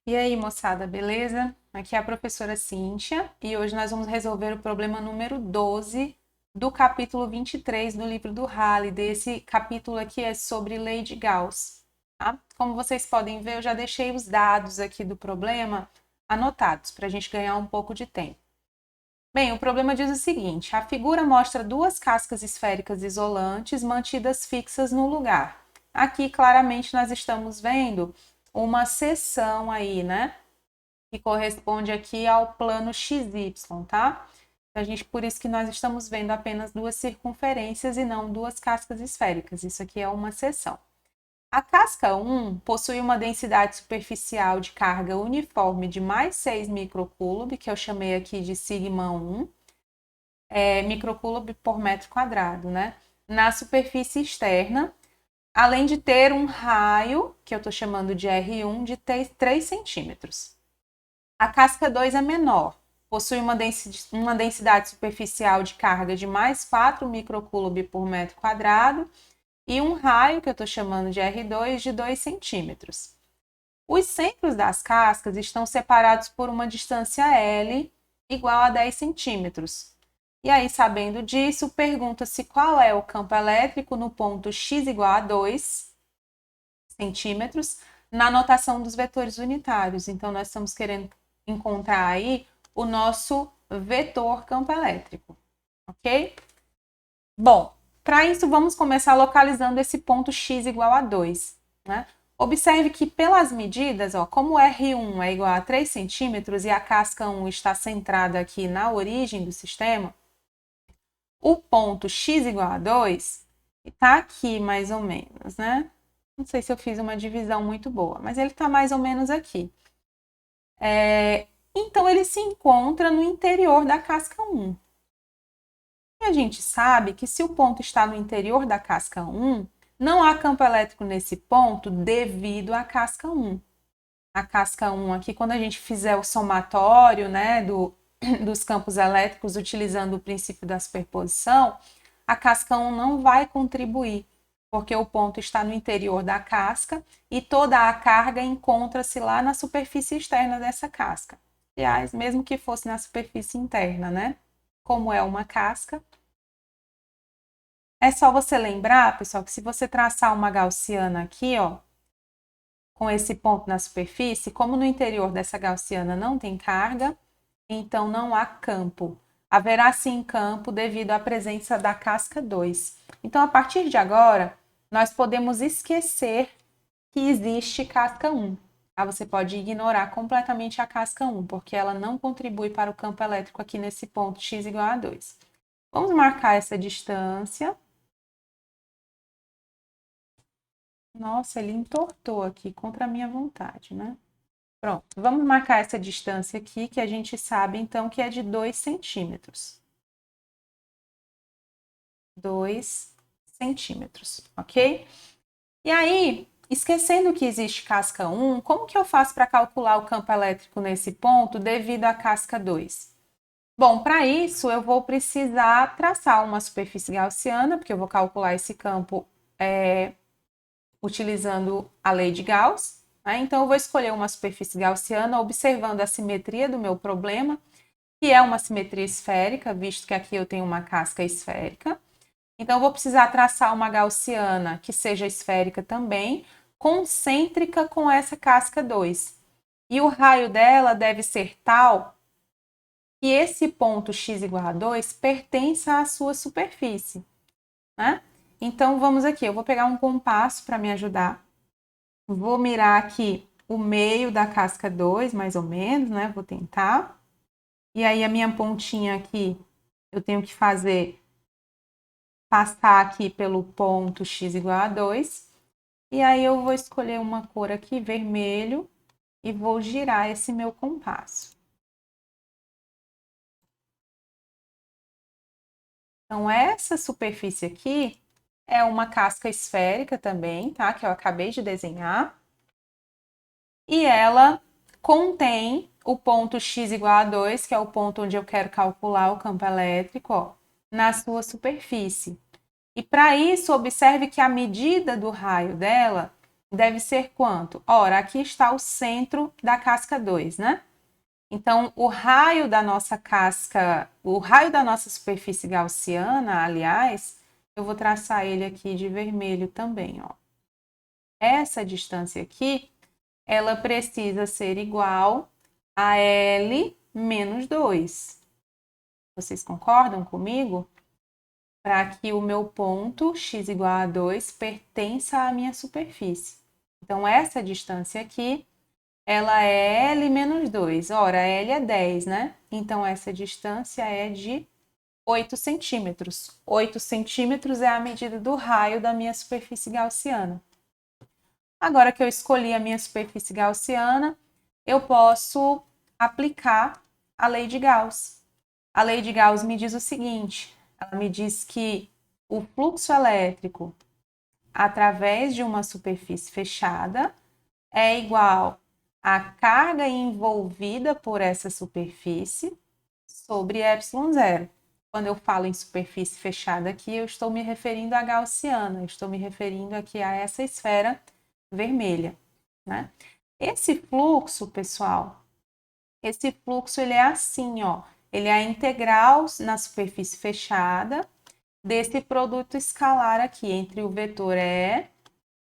E aí, moçada, beleza? Aqui é a professora Cíntia e hoje nós vamos resolver o problema número 12 do capítulo 23 do livro do Halliday. Esse capítulo aqui é sobre lei de Gauss, tá? Como vocês podem ver, eu já deixei os dados aqui do problema anotados para a gente ganhar um pouco de tempo. Bem, o problema diz o seguinte: a figura mostra duas cascas esféricas isolantes mantidas fixas no lugar. Aqui, claramente, nós estamos vendo uma seção aí, né? Que corresponde aqui ao plano XY, tá? Por isso que nós estamos vendo apenas duas circunferências e não duas cascas esféricas. Isso aqui é uma seção. A casca 1 possui uma densidade superficial de carga uniforme de mais 6 microcoulomb, que eu chamei aqui de sigma 1, microcoulomb por metro quadrado, né? Na superfície externa, além de ter um raio, que eu estou chamando de R1, de 3 centímetros. A casca 2 é menor, possui uma densidade superficial de carga de mais 4 microcoulomb por metro quadrado e um raio, que eu estou chamando de R2, de 2 centímetros. Os centros das cascas estão separados por uma distância L igual a 10 centímetros. E aí, sabendo disso, pergunta-se qual é o campo elétrico no ponto x igual a 2 centímetros na notação dos vetores unitários. Então, nós estamos querendo encontrar aí o nosso vetor campo elétrico, ok? Bom, para isso, vamos começar localizando esse ponto x igual a 2, né? Observe que pelas medidas, ó, como R1 é igual a 3 centímetros e a casca 1 está centrada aqui na origem do sistema, o ponto x igual a 2 está aqui mais ou menos, né? Não sei se eu fiz uma divisão muito boa, mas ele está mais ou menos aqui. Então, ele se encontra no interior da casca 1. E a gente sabe que se o ponto está no interior da casca 1, não há campo elétrico nesse ponto devido à casca 1. A casca 1 aqui, quando a gente fizer o somatório, né, dos campos elétricos utilizando o princípio da superposição, a casca 1 não vai contribuir, porque o ponto está no interior da casca e toda a carga encontra-se lá na superfície externa dessa casca. Aliás, mesmo que fosse na superfície interna, né? Como é uma casca. É só você lembrar, pessoal, que se você traçar uma gaussiana aqui, ó, com esse ponto na superfície, como no interior dessa gaussiana não tem carga, então não há campo. Haverá sim campo devido à presença da casca 2. Então, a partir de agora, nós podemos esquecer que existe casca 1. Tá? Você pode ignorar completamente a casca 1, porque ela não contribui para o campo elétrico aqui nesse ponto x igual a 2. Vamos marcar essa distância. Nossa, ele entortou aqui contra a minha vontade, né? Pronto, vamos marcar essa distância aqui, que a gente sabe, então, que é de 2 centímetros. 2 centímetros, ok? E aí, esquecendo que existe casca 1, como que eu faço para calcular o campo elétrico nesse ponto devido à casca 2? Bom, para isso eu vou precisar traçar uma superfície gaussiana, porque eu vou calcular esse campo utilizando a lei de Gauss. Né? Então, eu vou escolher uma superfície gaussiana observando a simetria do meu problema, que é uma simetria esférica, visto que aqui eu tenho uma casca esférica. Então, eu vou precisar traçar uma gaussiana que seja esférica também, concêntrica com essa casca 2. E o raio dela deve ser tal que esse ponto x igual a 2 pertença à sua superfície. Né? Então, vamos aqui. Eu vou pegar um compasso para me ajudar. Vou mirar aqui o meio da casca 2, mais ou menos, né? Vou tentar. E aí, a minha pontinha aqui, eu tenho que passar aqui pelo ponto x igual a 2. E aí, eu vou escolher uma cor aqui, vermelho, e vou girar esse meu compasso. Então, essa superfície aqui é uma casca esférica também, tá? Que eu acabei de desenhar. E ela contém o ponto x igual a 2, que é o ponto onde eu quero calcular o campo elétrico, ó, na sua superfície. E para isso, observe que a medida do raio dela deve ser quanto? Ora, aqui está o centro da casca 2, né? Então, o raio da nossa casca, o raio da nossa superfície gaussiana, aliás, eu vou traçar ele aqui de vermelho também, ó. Essa distância aqui, ela precisa ser igual a L menos 2. Vocês concordam comigo? Para que o meu ponto x igual a 2 pertença à minha superfície. Então, essa distância aqui, ela é L menos 2. Ora, L é 10, né? Então, essa distância é de 8 centímetros. 8 centímetros é a medida do raio da minha superfície gaussiana. Agora que eu escolhi a minha superfície gaussiana, eu posso aplicar a lei de Gauss. A lei de Gauss me diz o seguinte: ela me diz que o fluxo elétrico através de uma superfície fechada é igual à carga envolvida por essa superfície sobre ε0. Quando eu falo em superfície fechada aqui, eu estou me referindo à gaussiana, eu estou me referindo aqui a essa esfera vermelha, né? Esse fluxo, pessoal, esse fluxo ele é assim, ó, ele é a integral na superfície fechada desse produto escalar aqui entre o vetor E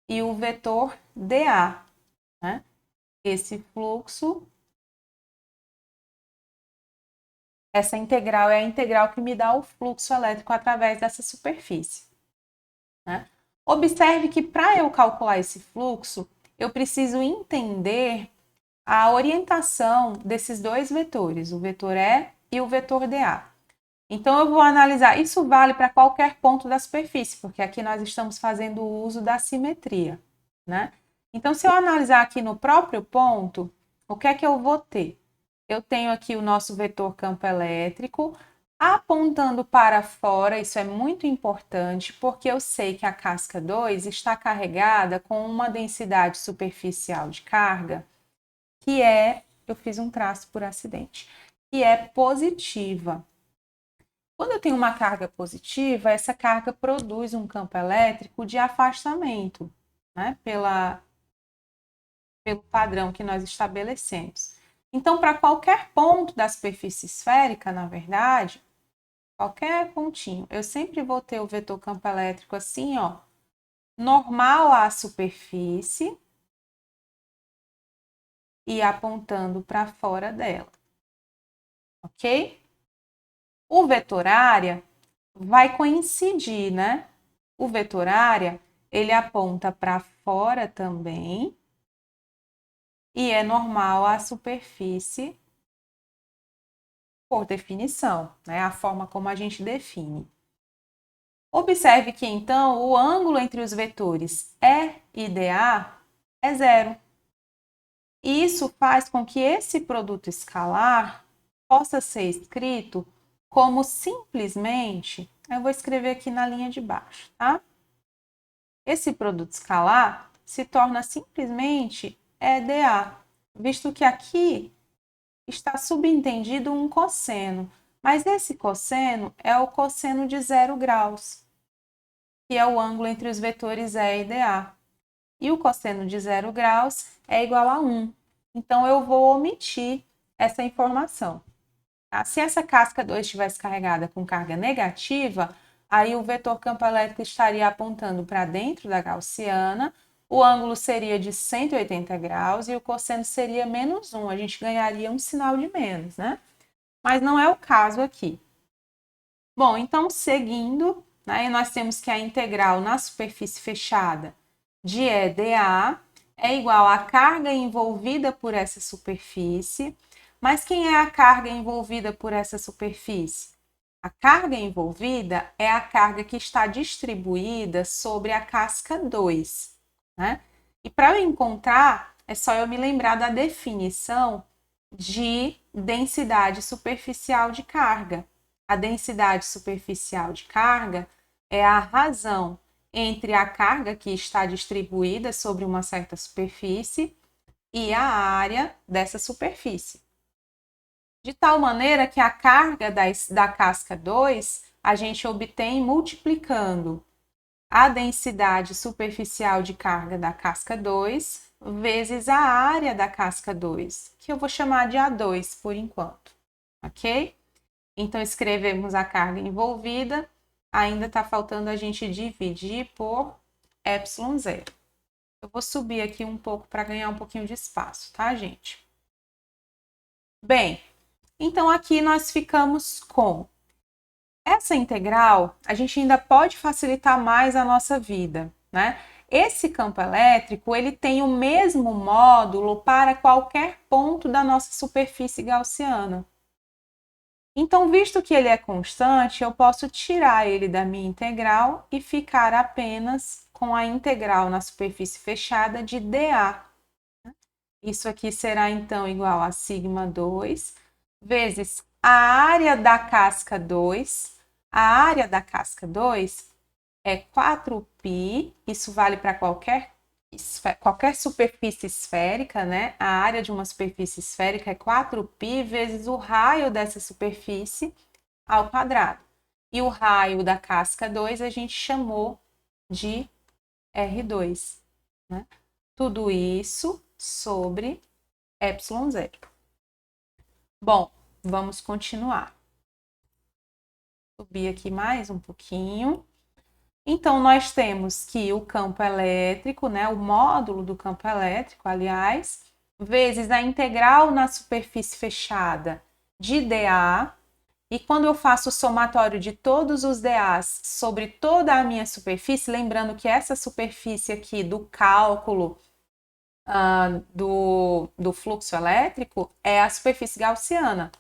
e o vetor dA, né? Esse fluxo, essa integral é a integral que me dá o fluxo elétrico através dessa superfície, né? Observe que para eu calcular esse fluxo, eu preciso entender a orientação desses dois vetores, o vetor E e o vetor dA. Então, eu vou analisar, isso vale para qualquer ponto da superfície, porque aqui nós estamos fazendo o uso da simetria, né? Então, se eu analisar aqui no próprio ponto, o que é que eu vou ter? Eu tenho aqui o nosso vetor campo elétrico apontando para fora, isso é muito importante, porque eu sei que a casca 2 está carregada com uma densidade superficial de carga que é, eu fiz um traço por acidente, que é positiva. Quando eu tenho uma carga positiva, essa carga produz um campo elétrico de afastamento, né, pelo padrão que nós estabelecemos. Então, para qualquer ponto da superfície esférica, na verdade, qualquer pontinho, eu sempre vou ter o vetor campo elétrico assim, ó, normal à superfície e apontando para fora dela, ok? O vetor área vai coincidir, né? O vetor área, ele aponta para fora também e é normal à superfície por definição, né? A forma como a gente define. Observe que, então, o ângulo entre os vetores E e dA é zero. E isso faz com que esse produto escalar possa ser escrito como simplesmente, eu vou escrever aqui na linha de baixo, tá? Esse produto escalar se torna simplesmente EDA, visto que aqui está subentendido um cosseno, mas esse cosseno é o cosseno de 0 graus, que é o ângulo entre os vetores E e dA. E o cosseno de 0 graus é igual a 1. Então, eu vou omitir essa informação. Tá? Se essa casca 2 estivesse carregada com carga negativa, aí o vetor campo elétrico estaria apontando para dentro da gaussiana, o ângulo seria de 180 graus e o cosseno seria menos 1. A gente ganharia um sinal de menos, né? Mas não é o caso aqui. Bom, então, seguindo, né, nós temos que a integral na superfície fechada de EDA é igual à carga envolvida por essa superfície. Mas quem é a carga envolvida por essa superfície? A carga envolvida é a carga que está distribuída sobre a casca 2, né? E para eu encontrar, é só eu me lembrar da definição de densidade superficial de carga. A densidade superficial de carga é a razão entre a carga que está distribuída sobre uma certa superfície e a área dessa superfície. De tal maneira que a carga da casca 2 a gente obtém multiplicando a densidade superficial de carga da casca 2 vezes a área da casca 2, que eu vou chamar de A2 por enquanto, ok? Então, escrevemos a carga envolvida, ainda está faltando a gente dividir por ε0. Eu vou subir aqui um pouco para ganhar um pouquinho de espaço, tá, gente? Bem, então aqui nós ficamos com essa integral, a gente ainda pode facilitar mais a nossa vida, né? Esse campo elétrico, ele tem o mesmo módulo para qualquer ponto da nossa superfície gaussiana. Então, visto que ele é constante, eu posso tirar ele da minha integral e ficar apenas com a integral na superfície fechada de dA. Isso aqui será, então, igual a σ2 vezes a área da casca 2. A área da casca 2 é 4π, isso vale para qualquer superfície esférica, né? A área de uma superfície esférica é 4π vezes o raio dessa superfície ao quadrado. E o raio da casca 2 a gente chamou de R2, né? Tudo isso sobre ε0. Bom, vamos continuar. Subir aqui mais um pouquinho. Então, nós temos que o campo elétrico, né, o módulo do campo elétrico, aliás, vezes a integral na superfície fechada de dA. E quando eu faço o somatório de todos os dAs sobre toda a minha superfície, lembrando que essa superfície aqui do cálculo do fluxo elétrico é a superfície gaussiana.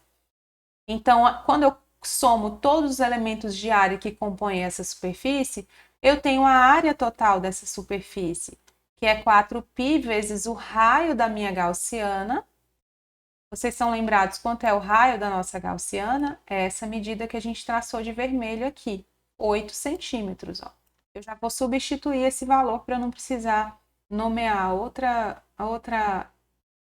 Então, quando eu somo todos os elementos de área que compõem essa superfície, eu tenho a área total dessa superfície, que é 4π vezes o raio da minha gaussiana. Vocês são lembrados quanto é o raio da nossa gaussiana? É essa medida que a gente traçou de vermelho aqui, 8 centímetros. Ó. Eu já vou substituir esse valor para não precisar nomear outra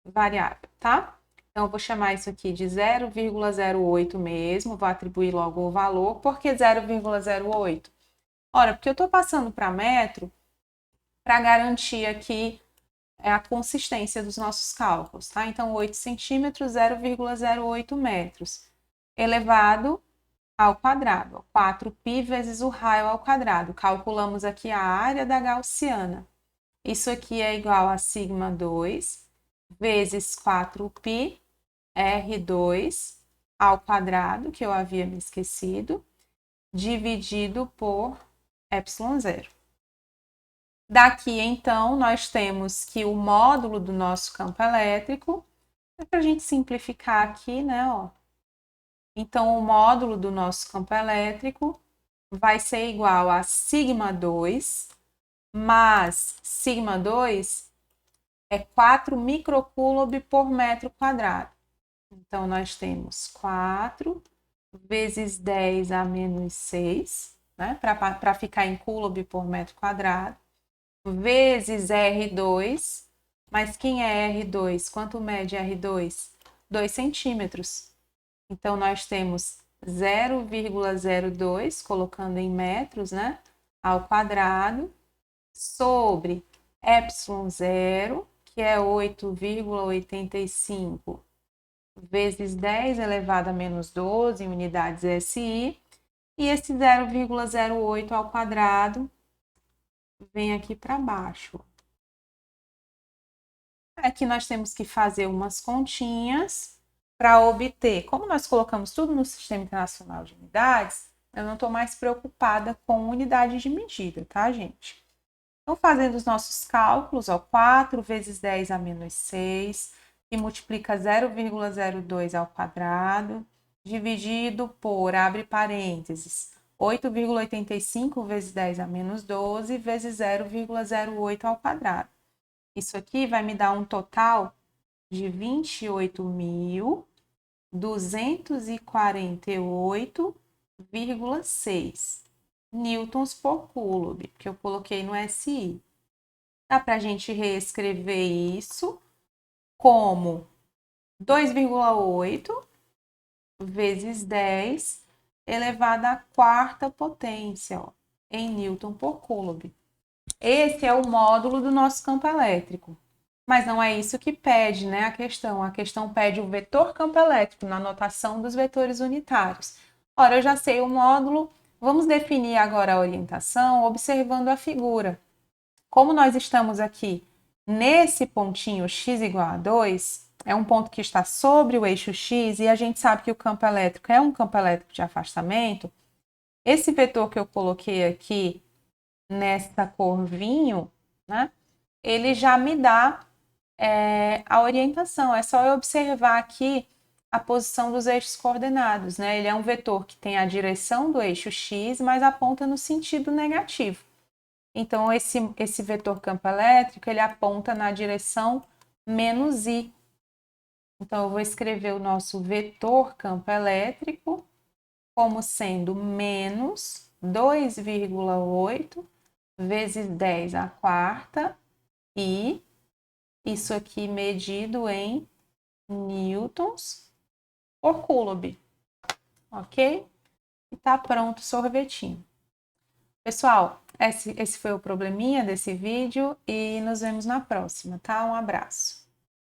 variável, tá? Então, eu vou chamar isso aqui de 0,08 mesmo, vou atribuir logo o valor. Por que 0,08? Ora, porque eu estou passando para metro para garantir aqui a consistência dos nossos cálculos, tá? Então, 8 centímetros, 0,08 metros, elevado ao quadrado. 4π vezes o raio ao quadrado. Calculamos aqui a área da gaussiana. Isso aqui é igual a σ2 vezes 4π R2 ao quadrado, que eu havia me esquecido, dividido por ε0. Daqui, então, nós temos que o módulo do nosso campo elétrico, para a gente simplificar aqui, né, ó. Então, o módulo do nosso campo elétrico vai ser igual a σ2, mas σ2 é 4 microcoulomb por metro quadrado. Então, nós temos 4 vezes 10 a menos 6, né? Para ficar em coulomb por metro quadrado, vezes R2. Mas quem é R2? Quanto mede R2? 2 centímetros. Então, nós temos 0,02, colocando em metros, né? Ao quadrado, sobre ε0, que é 8,85 vezes 10 elevado a menos 12 em unidades SI, e esse 0,08 ao quadrado vem aqui para baixo. Aqui nós temos que fazer umas continhas para obter. Como nós colocamos tudo no Sistema Internacional de Unidades, eu não estou mais preocupada com unidade de medida, tá, gente? Então, fazendo os nossos cálculos, ó, 4 vezes 10 a menos 6, que multiplica 0,02 ao quadrado, dividido por, abre parênteses, 8,85 vezes 10 a menos 12, vezes 0,08 ao quadrado. Isso aqui vai me dar um total de 28.248,6 newtons por coulomb, que eu coloquei no SI. Dá para a gente reescrever isso como 2,8 vezes 10 elevado à quarta potência. Ó. em Newton por Coulomb. Esse é o módulo do nosso campo elétrico. Mas não é isso que pede, né, a questão. A questão pede o vetor campo elétrico na notação dos vetores unitários. Ora, eu já sei o módulo, vamos definir agora a orientação observando a figura. Como nós estamos aqui nesse pontinho x igual a 2, é um ponto que está sobre o eixo x e a gente sabe que o campo elétrico é um campo elétrico de afastamento, esse vetor que eu coloquei aqui nessa cor vinho, né, ele já me dá a orientação. É só eu observar aqui a posição dos eixos coordenados, né? Ele é um vetor que tem a direção do eixo x, mas aponta no sentido negativo. Então, esse vetor campo elétrico, ele aponta na direção menos i. Então, eu vou escrever o nosso vetor campo elétrico como sendo menos 2,8 vezes 10 à quarta e isso aqui medido em newtons por Coulomb, ok? E tá pronto o sorvetinho. Pessoal, esse foi o probleminha desse vídeo e nos vemos na próxima, tá? Um abraço.